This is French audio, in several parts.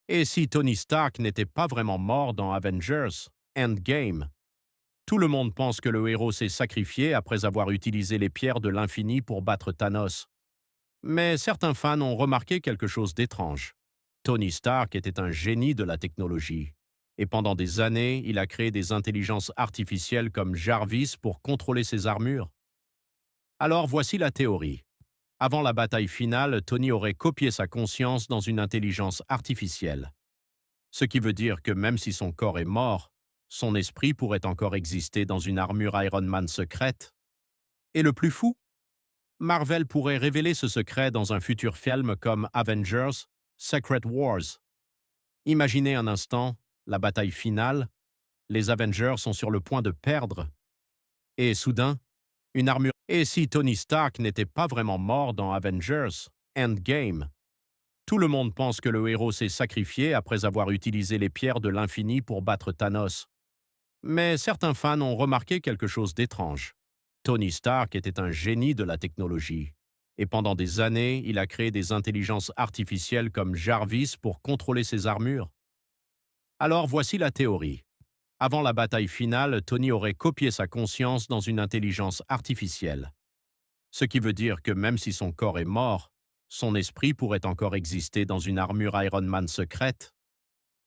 Et si Tony Stark n'était pas vraiment mort dans Avengers Endgame? Tout le monde pense que le héros s'est sacrifié après avoir utilisé les pierres de l'infini pour battre Thanos. Mais certains fans ont remarqué quelque chose d'étrange. Tony Stark était un génie de la technologie. Et pendant des années, il a créé des intelligences artificielles comme Jarvis pour contrôler ses armures. Alors voici la théorie. Avant la bataille finale, Tony aurait copié sa conscience dans une intelligence artificielle. Ce qui veut dire que même si son corps est mort, son esprit pourrait encore exister dans une armure Iron Man secrète. Et le plus fou, Marvel pourrait révéler ce secret dans un futur film comme Avengers Secret Wars. Imaginez un instant, la bataille finale, les Avengers sont sur le point de perdre, et soudain, une armure. Et si Tony Stark n'était pas vraiment mort dans Avengers Endgame? Tout le monde pense que le héros s'est sacrifié après avoir utilisé les pierres de l'infini pour battre Thanos. Mais certains fans ont remarqué quelque chose d'étrange. Tony Stark était un génie de la technologie. Et pendant des années, il a créé des intelligences artificielles comme Jarvis pour contrôler ses armures. Alors voici la théorie. Avant la bataille finale, Tony aurait copié sa conscience dans une intelligence artificielle. Ce qui veut dire que même si son corps est mort, son esprit pourrait encore exister dans une armure Iron Man secrète.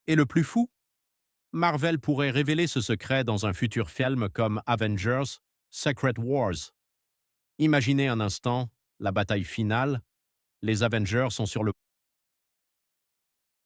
Et le plus fou, Marvel pourrait révéler ce secret dans un futur film comme Avengers Secret Wars. Imaginez un instant, la bataille finale, les Avengers sont sur le